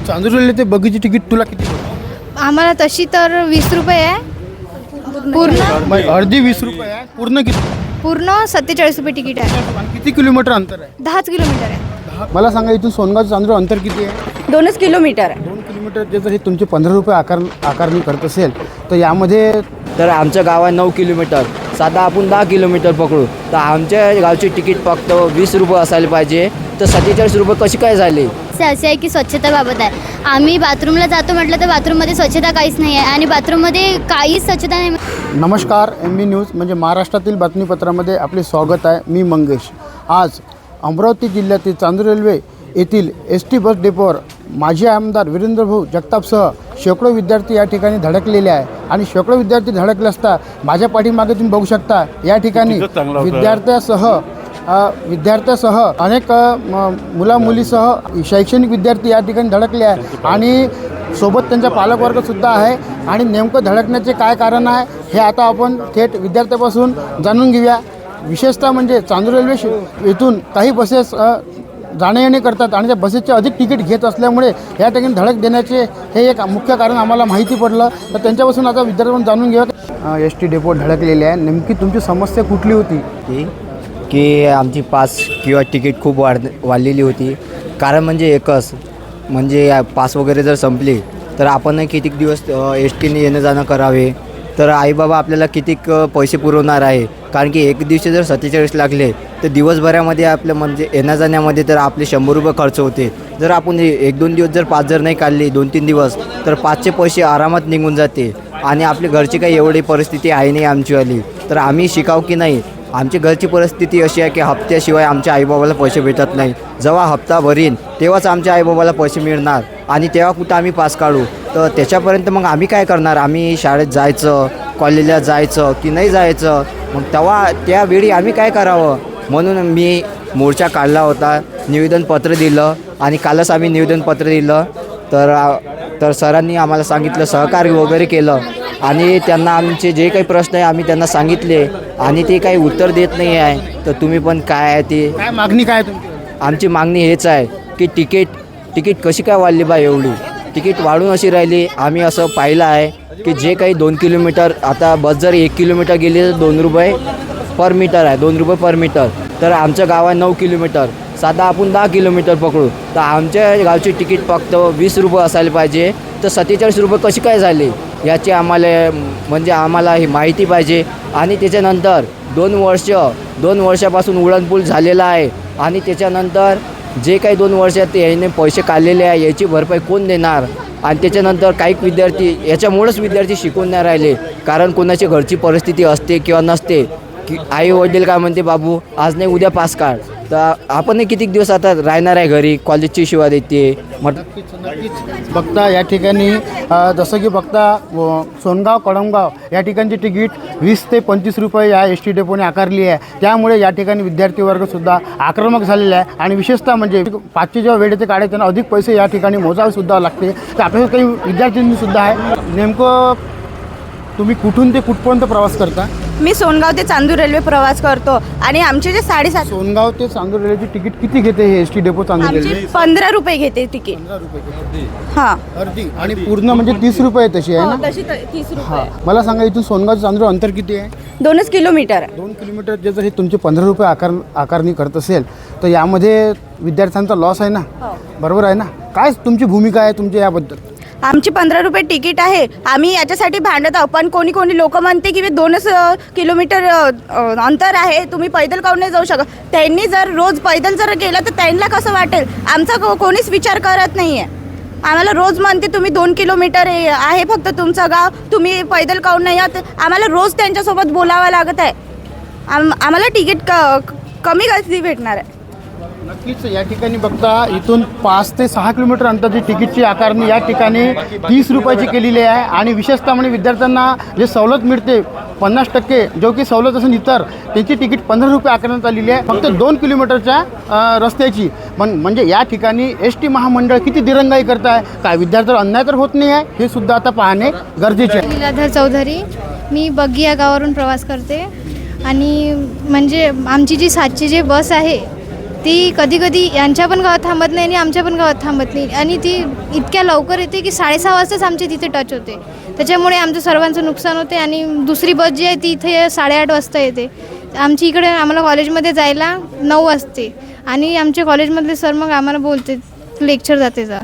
चांदुरली ते बगीची तिकीट तुला किती पडतं? आम्हाला तशी तर 20 रुपये आहे पूर्ण. अर्धी 20 रुपये आहे. पूर्ण किती? पूर्ण 47 रुपये तिकीट आहे. आणि किती किलोमीटर अंतर आहे? 10 किलोमीटर आहे. मला सांगा इथून सोनगाव ते चांदूर अंतर किती आहे? 2 किलोमीटर आहे. 2 किलोमीटर. जे जर हे तुमचे 15 रुपये आकारणी करत असेल तर यामध्ये तर आमचं गाव आहे 9 किलोमीटर. साधा आपण 10 किलोमीटर पकडू तर आमच्या गावची तिकीट फक्त 20 रुपये असायला पाहिजे. तर 47 रुपये कशी काय झाले? असे आहे की स्वच्छताबाबत आहे. आम्ही बाथरूमला जातो म्हटलं तर बाथरूममध्ये स्वच्छता काहीच नाही आहे आणि बाथरूममध्ये काहीच स्वच्छता नाही. नमस्कार, MB न्यूज म्हणजे महाराष्ट्रातील बातमीपत्रामध्ये आपले स्वागत आहे. मी मंगेश. आज अमरावती जिल्ह्यातील चांदूर रेल्वे येथील ST बस डेपोवर माजी आमदार वीरेंद्रभाऊ जगतापसह शेकडो विद्यार्थी या ठिकाणी धडकलेले आहे आणि शेकडो विद्यार्थी धडकले असता माझ्या पाठीमागे तुम्ही बघू शकता या ठिकाणी विद्यार्थ्यासह अनेक मुला-मुलीसह शैक्षणिक विद्यार्थी या ठिकाणी धडकले आहे आणि सोबत त्यांचा पालकवर्गसुद्धा आहे. आणि नेमकं धडकण्याचे काय कारण आहे हे आता आपण थेट विद्यार्थ्यापासून जाणून घेऊया. विशेषतः म्हणजे चांदूर रेल्वे येथून काही बसेस जाणे येणे करतात आणि त्या बसेसचे अधिक तिकीट घेत असल्यामुळे या ठिकाणी धडक देण्याचे हे एक मुख्य कारण आम्हाला माहिती पडलं. तर त्यांच्यापासून आता विद्यार्थ्यांना जाणून घेऊया. ST डेपो धडकलेले आहे. नेमकी तुमची समस्या कुठली होती? की आमची पास किंवा तिकीट खूप वाढलेली होती. कारण म्हणजे एकच म्हणजे पास वगैरे जर संपली तर आपण कितीक दिवस STने येणं जाणं करावे. तर आईबाबा आपल्याला कितीक पैसे पुरवणार आहे. कारण की एक दिवशी जर 47 लागले तर दिवसभरामध्ये आपलं म्हणजे येण्या जाण्यामध्ये तर आपले 100 रुपये खर्च होते. जर आपण 1-2 दिवस जर पास जर नाही काढली 2-3 दिवस तर 5चे पैसे आरामात निघून जाते. आणि आपली घरची काही एवढी परिस्थिती आहे नाही आमचीवाली. तर आम्ही शिकाव की नाही. आमची घरची परिस्थिती अशी आहे की हप्त्याशिवाय आमच्या आईबाबाला पैसे भेटत नाही. जेव्हा हप्ता भरीन तेव्हाच आमच्या आईबाबाला पैसे मिळणार आणि तेव्हा कुठं आम्ही पास काढू. तर त्याच्यापर्यंत मग आम्ही काय करणार? आम्ही शाळेत जायचं, कॉलेजला जायचं की नाही जायचं? मग तेव्हा त्यावेळी आम्ही काय करावं? म्हणून मी मोर्चा काढला होता, निवेदनपत्र दिलं आणि कालच आम्ही निवेदनपत्र दिलं. तर सरांनी आम्हाला सांगितलं, सहकार्य वगैरे केलं आणि त्यांना आमचे जे काही प्रश्न आहे आम्ही त्यांना सांगितले आणि ते काही उत्तर देत नाही आहे. तर तुम्ही पण काय आहे ते काय मागणी काय तुमची? आमची मागणी हेच आहे की तिकीट कशी काय वाढली बा? एवढी तिकीट वाढून अशी राहिली. आम्ही असं पाहिलं आहे की जे काही 2 किलोमीटर आता बस जर 1 किलोमीटर गेली तर 2 रुपये पर मीटर आहे. 2 रुपये पर मीटर. तर आमचं गाव आहे 9 किलोमीटर. साधा आपण 10 किलोमीटर पकडू तर आमच्या गावची तिकीट फक्त 20 रुपये असायला पाहिजे. तर 47 रुपये कशी काय झाले याची आम्हाला ही माहिती पाहिजे. आणि त्याच्यानंतर 2 वर्षापासून उड्डाणपूल झालेला आहे आणि त्याच्यानंतर जे काही 2 वर्षात याने पैसे काढलेले आहे याची भरपाई कोण देणार? आणि त्याच्यानंतर काही विद्यार्थी याच्यामुळेच विद्यार्थी शिकून नाही राहिले. कारण कोणाची घरची परिस्थिती असते किंवा नसते की आई वडील काय म्हणते, बाबू आज नाही उद्या पास काढ. तर आपण किती दिवस आता राहणार आहे घरी? कॉलेजची शिवाय देते नक्कीच बघता या ठिकाणी जसं की बघता सोनगाव कळमगाव या ठिकाणची तिकीट 20 ते 25 रुपये या ST डेपोने आकारली आहे. त्यामुळे या ठिकाणी विद्यार्थी वर्गसुद्धा आक्रमक झालेला आहे आणि विशेषतः म्हणजे 5चे जेव्हा वेळ येते काढे त्यांना अधिक पैसे या ठिकाणी मोजावेसुद्धा लागते. तर आपल्याला काही विद्यार्थ्यांनीसुद्धा आहे. नेमकं तुम्ही कुठून ते कुठपर्यंत प्रवास करता? मी सोनगाव ते चांदूर रेल्वे प्रवास करतो आणि आमचे जे 7.5 सोनगाव ते चांदूर रेल्वेची तिकीट किती घेते हे ST डेपो चांदूर रेल्वे? आमची 15 रुपये घेते तिकीट. 15 रुपये हां, अर्धी. आणि पूर्ण म्हणजे 30 रुपये तशी आहे ना? तशी 30 हां. रुपये. मला सांगा इथून सोनगाव ते चांदूर अंतर किती आहे? 2 किलोमीटर आहे. 2 किलोमीटर. जे जर हे तुमचे 15 रुपये आकारणी करत असेल तर यामध्ये विद्यार्थ्यांचा लॉस आहे ना? बरोबर आहे ना? काय तुमची भूमिका आहे तुमच्या याबद्दल? आमची 15 रुपये तिकीट आहे. आम्ही याच्यासाठी भांडत आहोत. पण कोणी लोक म्हणते की 2 किलोमीटर अंतर आहे, तुम्ही पैदल काहून नाही जाऊ शकत? त्यांनी जर रोज पैदल जर गेलं तर त्यांना कसं वाटेल? आमचा कोणीच विचार करत नाही आहे. आम्हाला रोज म्हणते तुम्ही 2 किलोमीटर आहे फक्त तुमचं गाव, तुम्ही पैदल काहून नाही आहात? आम्हाला रोज त्यांच्यासोबत बोलावं लागत आहे. आम्हाला तिकीट कमी कधी भेटणार आहे? नक्कीच या ठिकाणी बघता इथून 5 ते 6 किलोमीटर अंतरची तिकीटची आकारणी या ठिकाणी 30 रुपयाची केलेली आहे. आणि विशेषतः म्हणजे विद्यार्थ्यांना जे सवलत मिळते 50% जो की सवलत असेल इतर त्याची तिकीट 15 रुपये आकारण्यात आलेली आहे फक्त 2 किलोमीटरच्या रस्त्याची. म्हणजे या ठिकाणी ST महामंडळ किती दिरंगाई करत आहे? काय विद्यार्थ्यांवर अन्याय तर होत नाही आहे हे सुद्धा आता पाहणे गरजेचे आहे. लीलाधर चौधरी, मी बग्गी या गावावरून प्रवास करते आणि म्हणजे आमची जी 7ची जी बस आहे ती कधी कधी यांच्या पण गावात थांबत नाही आणि आमच्या पण गावात थांबत नाही आणि ती इतक्या लवकर येते की 6:30 वाजताच आमच्या तिथे टच होते. त्याच्यामुळे आमचं सर्वांचं नुकसान होते आणि दुसरी बस जी आहे ती इथे 8:30 वाजता येते. आमची इकडे आम्हाला कॉलेजमध्ये जायला 9 वाजते आणि आमच्या कॉलेजमधले सर मग आम्हाला बोलते लेक्चर जाते जा.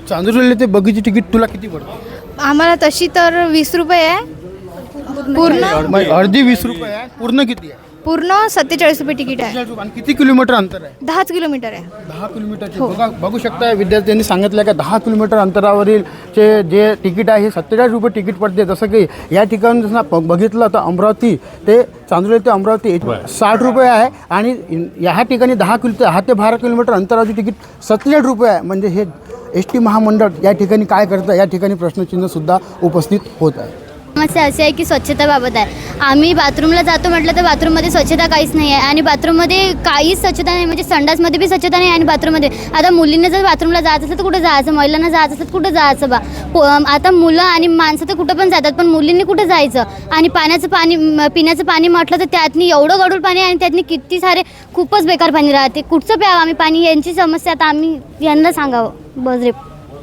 चांदुरली ते बगीची तिकीट तुला किती पडतं? आम्हाला तशी तर 20 रुपये आहे पूर्ण. अर्धी 20 रुपये आहे. पूर्ण किती आहे? पूर्ण 47 रुपये तिकीट आहे. आणि किती किलोमीटर अंतर आहे? 10 किलोमीटर आहे. 10 किलोमीटरचे. बघू शकता विद्यार्थ्यांनी सांगितलं का 10 किलोमीटर अंतरावरील जे तिकीट आहे हे 47 रुपये तिकीट पडते. जसं की या ठिकाणी जसं बघितलं तर अमरावती ते चांदोली ते अमरावती 60 रुपये आहे आणि ह्या ठिकाणी 10 ते 12 किलोमीटर अंतरावरचे तिकीट 47 रुपये आहे. म्हणजे हे ST महामंडळ या ठिकाणी काय करतं या ठिकाणी प्रश्नचिन्हसुद्धा उपस्थित होत आहे. समस्या अशी आहे की स्वच्छताबाबत आहे. आम्ही बाथरूमला जातो म्हटलं तर बाथरूममध्ये स्वच्छता काहीच नाही आहे आणि बाथरूममध्ये काहीच स्वच्छता नाही. म्हणजे संडासमध्ये बी स्वच्छता नाही आणि बाथरूममध्ये आता मुलींना जर बाथरूमला जायचं असेल तर कुठं जायचं, महिलांना जायचं असेल तर कुठं जायचं आता मुलं आणि माणसं तर कुठं पण जातात पण मुलींनी कुठं जायचं. आणि पिण्याचं पाणी म्हटलं तर त्यातनी एवढं गढूळ पाणी आहे आणि त्यातनी किती सारे खूपच बेकार पाणी राहते. कुठचं प्यावं आम्ही पाणी यांची समस्या आता आम्ही यांना सांगावं बजरे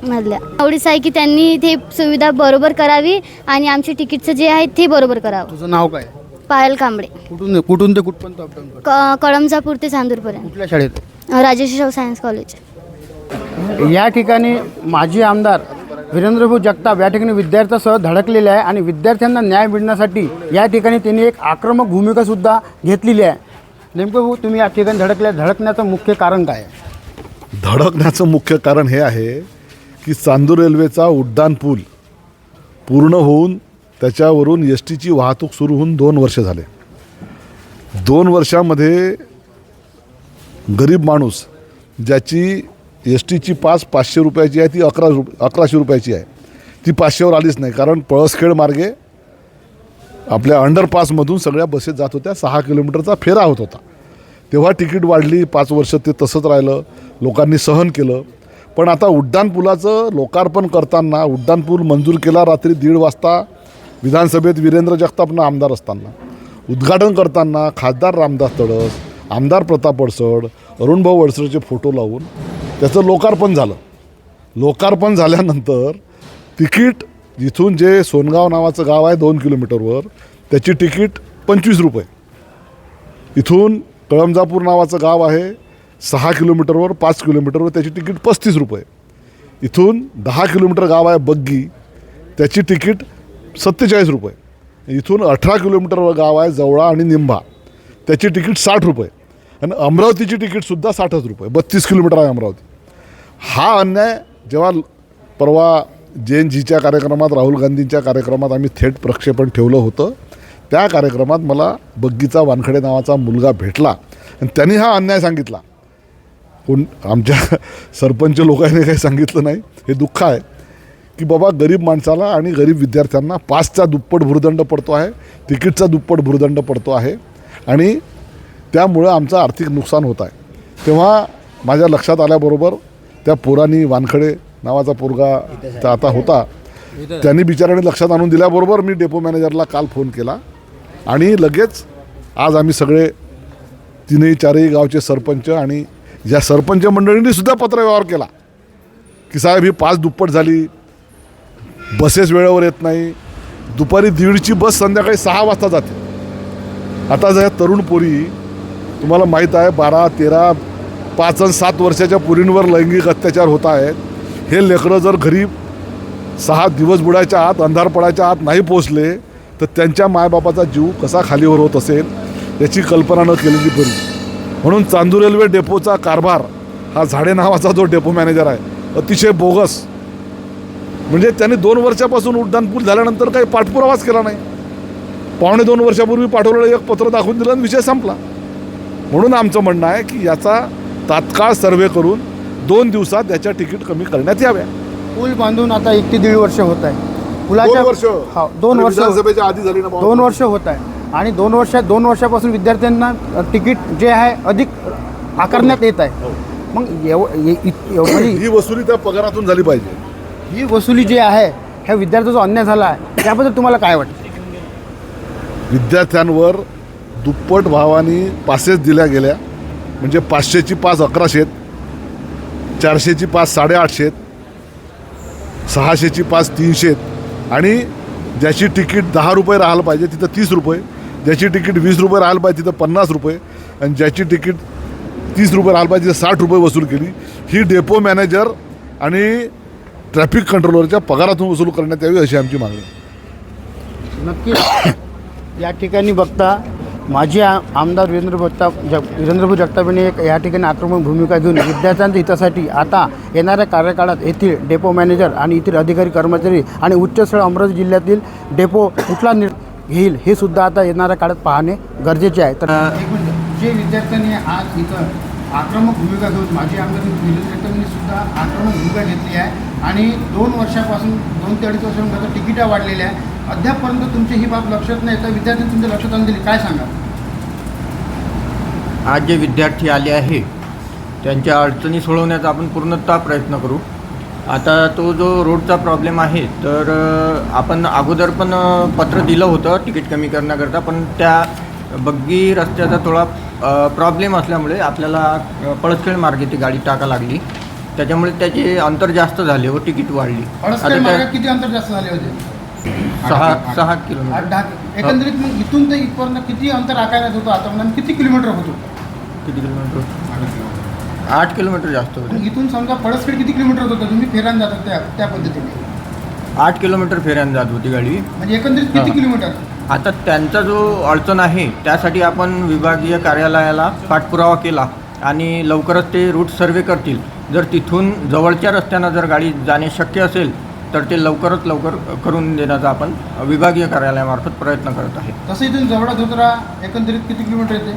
मधल्या. एवढीच आहे की त्यांनी ते सुविधा बरोबर करावी आणि आमचे तिकीटचं जे आहे ते बरोबर करावं. तुझं नाव काय? पायल कांबळे. कुठून ते कुठपर्यंत अपडाऊन करतो? कळमजापूर ते चांदूरपर्यंत. कुठल्या शाळेत? Rajesh Shahu science college. या ठिकाणी माजी आमदार वीरेंद्रभाऊ जगताप या ठिकाणी विद्यार्थ्यांसह धडकलेले आहे आणि विद्यार्थ्यांना न्याय मिळण्यासाठी या ठिकाणी त्यांनी एक आक्रमक भूमिकासुद्धा घेतलेली आहे. नेमकं भाऊ तुम्ही या ठिकाणी धडकण्याचं मुख्य कारण काय आहे? धडकण्याचं मुख्य कारण हे आहे की चांदूर रेल्वेचा उड्डाण पूल पूर्ण होऊन त्याच्यावरून STची वाहतूक सुरू होऊन 2 वर्ष झाले. 2 वर्षामध्ये गरीब माणूस ज्याची STची पास 500 रुपयाची आहे ती 1100 रुपयाची आहे. ती 500वर आलीच नाही कारण पळसखेड मार्गे आपल्या अंडरपासमधून सगळ्या बसेस जात होत्या. 6 किलोमीटरचा फेरा होत होता. तेव्हा तिकीट वाढली. 5 वर्ष ते तसंच राहिलं. लोकांनी सहन केलं. पण आता उड्डाणपुलाचं लोकार्पण करताना उड्डाणपूल मंजूर केला रात्री 1:30 वाजता विधानसभेत वीरेंद्र जगतापनं आमदार असताना. उद्घाटन करताना खासदार रामदास तडस, आमदार प्रताप अडसड, अरुणभाऊ अडसडचे फोटो लावून त्याचं लोकार्पण झालं. लोकार्पण झाल्यानंतर तिकीट इथून जे सोनगाव नावाचं गाव आहे 2 किलोमीटरवर त्याची तिकीट 25 रुपये. इथून कळमजापूर नावाचं गाव आहे 6 किलोमीटरवर 5 किलोमीटरवर त्याची तिकीट 35 रुपये. इथून 10 किलोमीटर गाव आहे बग्गी त्याची तिकीट 47 रुपये. इथून 18 किलोमीटरवर गाव आहे जवळा आणि निंभा त्याची तिकीट 60 रुपये. आणि अमरावतीची तिकीटसुद्धा 60च रुपये. 32 किलोमीटर आहे अमरावती. हा अन्याय जेव्हा परवा JNGच्या कार्यक्रमात राहुल गांधींच्या कार्यक्रमात आम्ही थेट प्रक्षेपण ठेवलं होतं त्या कार्यक्रमात मला बग्गीचा वानखडे नावाचा मुलगा भेटला आणि त्यांनी हा अन्याय सांगितला. आमच्या सरपंच लोकांनी काही सांगितलं नाही. हे दुःख आहे की बाबा गरीब माणसाला आणि गरीब विद्यार्थ्यांना पासचा दुप्पट भूर्दंड पडतो आहे, तिकीटचा दुप्पट भूर्दंड पडतो आहे आणि त्यामुळं आमचं आर्थिक नुकसान होत आहे. तेव्हा माझ्या लक्षात आल्याबरोबर त्या पोरांनी वानखडे नावाचा पोरगा आता होता त्यांनी बिचाराने लक्षात आणून दिल्याबरोबर मी डेपो मॅनेजरला काल फोन केला आणि लगेच आज आम्ही सगळे 3-4 गावचे सरपंच आणि या सरपंच मंडळींनी सुद्धा पत्रव्यवहार केला की साहेब ही पास दुप्पट झाली, बसेस वेळेवर येत नाही. दुपारी 1:30ची बस संध्याकाळी 6 वाजता जाते. आता ज्या तरुण पोरी तुम्हाला माहीत आहे 12, 13, 5 आणि 7 वर्षाच्या पोरींवर लैंगिक अत्याचार होत आहेत. हे लेकरं जर घरी 6 दिवस बुडायच्या आत अंधार पडायच्या आत नाही पोचले तर त्यांच्या मायबापाचा जीव कसा खालीवर होत असेल याची कल्पना न केलेली बरी. म्हणून चांदूर रेल्वे डेपोचा कारभार हा झाडे नावाचा जो डेपो मॅनेजर आहे अतिशय बोगस. म्हणजे त्यांनी 2 वर्षापासून उड्डाणपूल झाल्यानंतर काही पाठपुरावाच केला नाही. 1.5-2 वर्षापूर्वी पाठवलेलं एक पत्र दाखवून दिलं आणि विषय संपला. म्हणून आमचं म्हणणं आहे की याचा तात्काळ सर्वे करून 2 दिवसात याच्या तिकीट कमी करण्यात याव्या. पूल बांधून आता 1 ते 1.5 वर्ष होत आहे. पुलाच्या 2 वर्ष हा 2 वर्ष विधानसभेच्या आधी झाली ना. 2 वर्ष होत आहे आणि 2 वर्षापासून विद्यार्थ्यांना तिकीट जे आहे अधिक आकारण्यात येत आहे. मग म्हणजे ही वसुली त्या पगारातून झाली पाहिजे. ही वसुली जी आहे ह्या विद्यार्थ्याचा अन्याय झाला आहे त्याबद्दल तुम्हाला काय वाटतं? विद्यार्थ्यांवर दुप्पट भावाने पासेस दिल्या गेल्या म्हणजे 500ची पास 1100, 400ची पास 850, 600ची पास 300 आणि ज्याची तिकीट 10 रुपये राहायला पाहिजे तिथं 30 रुपये, ज्याची तिकीट 20 रुपये राहायला पाहिजे तिथं 50 रुपये आणि ज्याची तिकीट 30 रुपये राहायला पाहिजे तिथं 60 रुपये वसूल केली. ही डेपो मॅनेजर आणि ट्रॅफिक कंट्रोलरच्या पगारातून वसूल करण्यात यावी अशी आमची मागणी. नक्की या ठिकाणी बघता माजी आमदार वीरेंद्रभाऊ जगताप यांनी एक या ठिकाणी आक्रमक भूमिका घेऊन विद्यार्थ्यांच्या हितासाठी आता येणाऱ्या कार्यकाळात येथील डेपो मॅनेजर आणि येथील अधिकारी कर्मचारी आणि उच्चस्थळ अमरावती जिल्ह्यातील डेपो कुठला घेईल हे सुद्धा आता येणाऱ्या काळात पाहणे गरजेचे आहे. तर जे विद्यार्थ्यांनी आज इथं आक्रमक भूमिका घेऊन माजी आमदार वीरेंद्र जगताप यांनी सुद्धा आक्रमक भूमिका घेतली आहे आणि 2 वर्षापासून 2 ते 2.5 वर्षांपासून तिकिटा वाढलेल्या आहे. अद्यापपर्यंत तुमची ही बाब लक्षात नाही तर विद्यार्थ्यांनी तुमच्या लक्षात आणून दिली, काय सांगा? आज जे विद्यार्थी आले आहे त्यांच्या अडचणी सोडवण्याचा आपण पूर्णतः प्रयत्न करू. आता तो जो रोडचा प्रॉब्लेम आहे तर आपण अगोदर पण पत्र दिलं होतं तिकीट कमी करण्याकरता, पण त्या बग्गी रस्त्याचा थोडा प्रॉब्लेम असल्यामुळे आपल्याला पळसखेड मार्गे ती गाडी टाका लागली, त्याच्यामुळे त्याचे अंतर जास्त झाले व तिकीट वाढली. आता किती अंतर जास्त झाले होते? 6 किलोमीटर. एकंदरीत मग इथून ते इथपर्यंत किती अंतर आकारण्यात होतं आता म्हणजे किती किलोमीटर होतो? किती किलोमीटर? 8 किलोमीटर जास्त होते. इथून समजा पळसखेड किती किलोमीटर होतं? तुम्ही फेरान जातात त्या पद्धतीने 8 किलोमीटर फेऱ्यानं जात होती गाडी. म्हणजे एकंदरीत किती किलोमीटर? आता त्यांचा जो अडचण आहे त्यासाठी आपण विभागीय कार्यालयाला पाठपुरावा केला आणि लवकरच ते रूट सर्वे करतील. जर तिथून जवळच्या रस्त्यानं जर गाडी जाणे शक्य असेल तर ते लवकरात लवकर करून देण्याचा आपण विभागीय कार्यालयामार्फत प्रयत्न करत आहे. तसं इथून जवळा धोत्रा एकंदरीत किती किलोमीटर येते?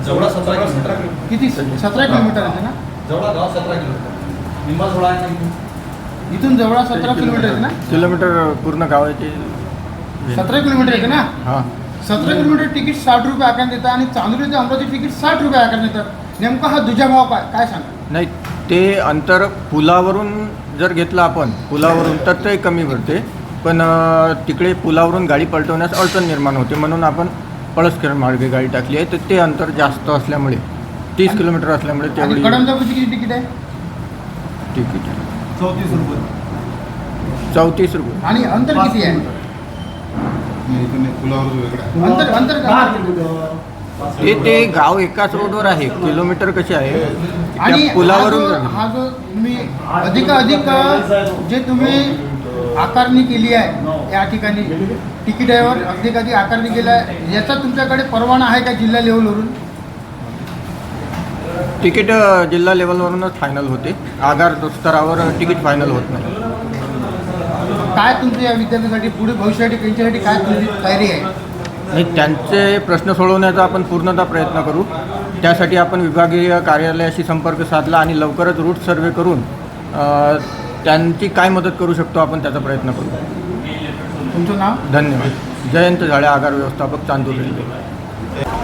जवळा 17 किलोमीटर. किती? 17 किलोमीटर येते ना? जवळा गाव 17 किलोमीटर. निंबा 16 आहे. इथून जवळा 17 किलोमीटर येते ना? किलोमीटर पूर्ण गावाचे 17 किलोमीटर येते ना? हां. 17 किलोमीटर तिकीट 60 रुपये आकारण्यात येतं आणि चांदोली ते अमरावती तिकीट 60 रुपये आकारण्यात येतं. नेमका हा दुजाभाव काय सांगा? नाही, ते अंतर पुलावरून जर घेतलं आपण पुलावरून तर ते कमी पडते, पण तिकडे पुलावरून गाडी पलटवण्यास अडचण निर्माण होते, म्हणून आपण पळसखेड मार्गे गाडी टाकली आहे. तर ते अंतर जास्त असल्यामुळे 30 किलोमीटर असल्यामुळे तेवढी कडमजापूरची किती तिकीट आहे? तिकीट 34 रुपये. 34 रुपये. आणि अंतर किती आहे? अंतर ते गाव एकाच रोडवर आहे, किलोमीटर कसे आहे आणि त्या पुलावरून हा जो तुम्ही अधिक जे तुम्ही आकारणी केली आहे या ठिकाणी तिकिटावर अधिक आकारणी केली आहे, याचा तुमच्याकडे परवाना आहे का जिल्हा लेवलवरून? तिकीट जिल्हा लेवलवरूनच फायनल होते, आगार स्तरावर तिकीट फायनल होत नाही. काय तुमच्या या विद्यार्थ्यांसाठी पुढे भविष्यासाठी त्यांच्यासाठी काय तुमची तयारी आहे? आणि त्यांचे प्रश्न सोडवण्याचा आपण पूर्णतः प्रयत्न करू. त्यासाठी आपण विभागीय कार्यालयाशी संपर्क साधला आणि लवकरच रूट सर्वे करून त्यांची काय मदत करू शकतो आपण त्याचा प्रयत्न करू. तुमचं नाव? धन्यवाद. जयंत झाडे, आगार व्यवस्थापक, चांदूर रेल्वे.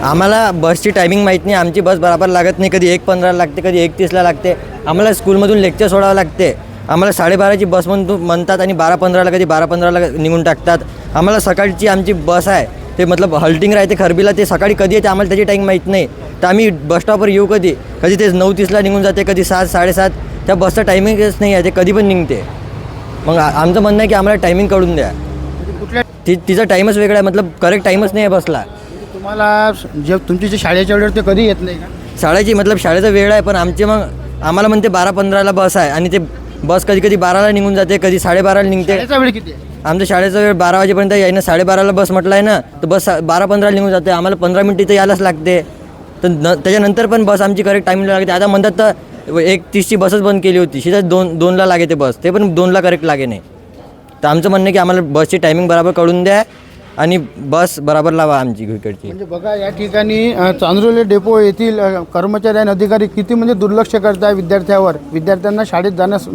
आम्हाला बसची टायमिंग माहीत नाही. आमची बस बरोबर लागत नाही. कधी 1:15 लागते, कधी 1:30 लागते. आम्हाला स्कूलमधून लेक्चर सोडावं लागते. आम्हाला 12:30ची बस म्हणतात आणि 12:15 कधी 12:15 निघून टाकतात. आम्हाला सकाळची आमची बस आहे ते मतलब हल्टिंग राहते खरबीला, ते सकाळी कधी येते आम्हाला त्याची टाईम माहीत नाही. तर आम्ही बसस्टॉपवर येऊ कधी ते 9:30 निघून जाते, कधी 7, 7:30. त्या बसचं टायमिंगच नाही आहे, ते कधी पण निघते. मग आमचं म्हणणं आहे की आम्हाला टायमिंग काढून द्या. तिचा टाईमच वेगळा आहे, मतलब करेक्ट टाईमच नाही आहे बसला. तुम्हाला जे तुमची जे शाळेच्या वेळेवर ते कधी येत नाही का? शाळेचा वेळ आहे, पण आम्हाला म्हणते 12:15 बस आहे आणि ते बस कधी कधी 12ला निघून जाते, कधी 12:30 निघते. शाळेचा वेळ किती आहे? आमच्या शाळेचा वेळ 12 वाजेपर्यंत आहे ना. 12:30 बस म्हटलं आहे ना, तर बस 12:15 निघून जाते. आम्हाला 15 मिनिटं इथं यायलाच लागते. तर त्याच्यानंतर पण बस आमची करेक्ट टाईमला लागते. आता म्हणतात तर 1:30ची बसच बंद केली होती, सीधा 2ला लागे ते बस, ते पण 2ला करेक्ट लागे नाही. तर आमचं म्हणणं आहे की आम्हाला बसची टायमिंग बरोबर कळून द्या आणि बस बरोबर लावा आमची इकडची. म्हणजे बघा या ठिकाणी चांदोली डेपो येथील कर्मचारी आणि अधिकारी किती म्हणजे दुर्लक्ष करत आहे विद्यार्थ्यावर. विद्यार्थ्यांना शाळेत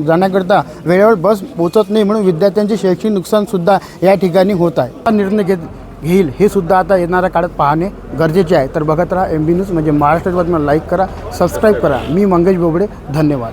जाण्याकरता वेळेवर बस पोहोचत नाही, म्हणून विद्यार्थ्यांचे शैक्षणिक नुकसानसुद्धा या ठिकाणी होत आहे. हा निर्णय घेईल हे सुद्धा आता येणाऱ्या काळात पाहणे गरजेचे आहे. तर बघत राहा MB न्यूज म्हणजे महाराष्ट्र बातम्या. लाईक करा, सबस्क्राईब करा. मी मंगेश बोबडे, धन्यवाद.